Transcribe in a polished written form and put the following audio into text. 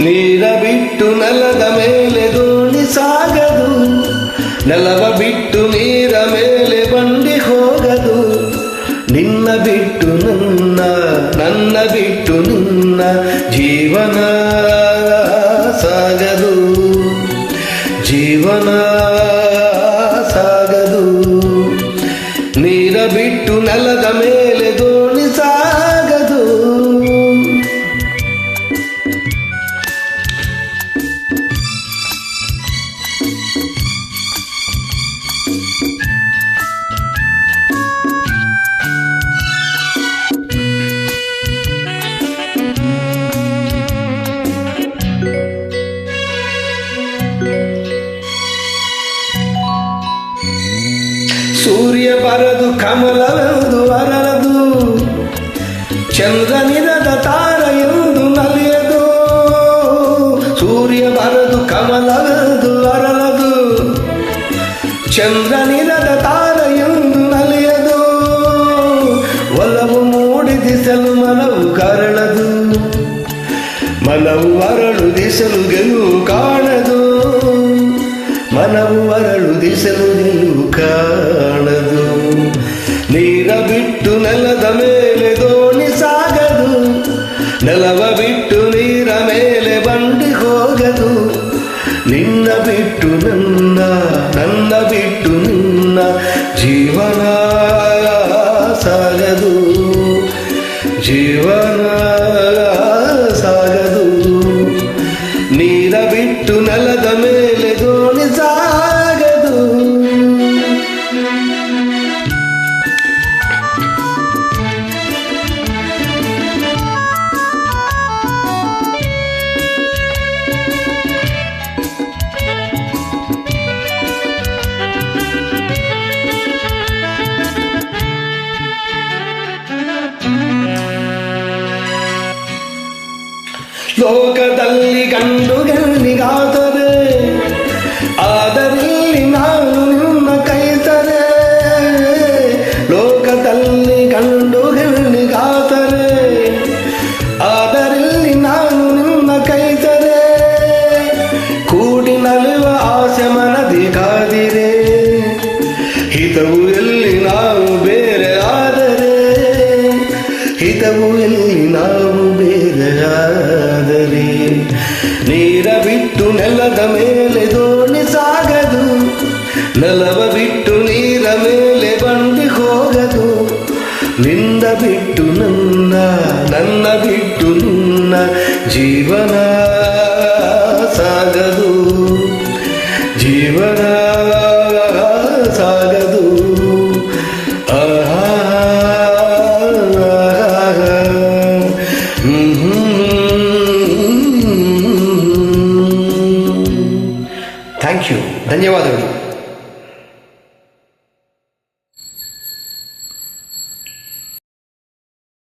ನೀರ ಬಿಟ್ಟು ನೆಲದ ಮೇಲೆ ದೋಣಿ ಸಾಗದು, ನೆಲವ ಬಿಟ್ಟು ನೀರ ಮೇಲೆ ಬಂಡಿ ಹೋಗದು. ನಿನ್ನ ಬಿಟ್ಟು ನನ್ನ, ನನ್ನ ಬಿಟ್ಟು ನಿನ್ನ ಜೀವನ ಸಾಗದು, ಜೀವನ ಸಾಗದು. ನೀರ ಬಿಟ್ಟು ನೆಲದ ಮೇಲೆ ದೋಣಿ ಸಾಗದು. ಸೂರ್ಯ ಬರದು ಕಮಲವೆಂದು ಅರಳದು, ಚಂದ್ರನಿರದ ತಾರ ಎಂದು ನಲಿಯದು. ಸೂರ್ಯ ಬರದು ಕಮಲವೆಂದು ಅರಳದು, ಚಂದ್ರನಿರದ ತಾರ ಎಂದು ನಲಿಯದು. ಒಲವು ಮೂಡಿದಿಸಲು ಮನವು ಕರಳದು, ಮನವು ಅರಳು ದಿಸಲು ಗೆಲುವು ಕಾಣದು. ಮನವು ಅರಳು ದಿಸಲು ಗೆಲುವು ಕಾಣದು. ನೀರ ಬಿಟ್ಟು ನೆಲದ ಮೇಲೆ ದೋಣಿ ಸಾಗದು, ನೆಲವ ಬಿಟ್ಟು ನೀರ ಮೇಲೆ ಬಂಡಿ ಹೋಗದು. ನಿನ್ನ ಬಿಟ್ಟು ನನ್ನ, ನನ್ನ ಬಿಟ್ಟು ನಿನ್ನ ಜೀವನ ಸಾಗದು, ಜೀವನ ಸಾಗದು. ನೀರ ಬಿಟ್ಟು ನೆಲದ ಮೇಲೆ ದೋಣಿ ಸಾಗದು. ಲೋಕದಲ್ಲಿ ಗಂಡು ಗಂಡಿಗಾದರೆ, ಆದರಲ್ಲಿ ನಾನು ನಿನ್ನ ಕೈತರೆ. ಲೋಕದಲ್ಲಿ ಗಂಡು ಗಂಡಿಗಾದರೆ, ಆದರಲ್ಲಿ ನಾನು ನಿನ್ನ ಕೈತರೆ. ಕೂಡಿ ನಲಿವ ಆಸೆ ಮನದಿ ಕಾದಿರೆ, ಹಿತವು ಎಲ್ಲಿ ನಾವು ಬೇರೆ ಆದರೆ, ಹಿತವು ಎಲ್ಲಿ ನಾವು ಬೇರೆ ಆದರೆ. ನೀರ ಬಿಟ್ಟು ನೆಲದ ಮೇಲೆ ದೋಣಿ ಸಾಗದು, ನೆಲವ ಬಿಟ್ಟು ನೀರ ಮೇಲೆ ಬಂಡಿ ಹೋಗದು. ನಿನ್ನ ಬಿಟ್ಟು ನನ್ನ, ನನ್ನ ಬಿಟ್ಟು ನಿನ್ನ ಜೀವನ ಸಾಗದು, ಜೀವನ ಸಾಗದು. ಥ್ಯಾಂಕ್ ಯು, ಧನ್ಯವಾದಗಳು.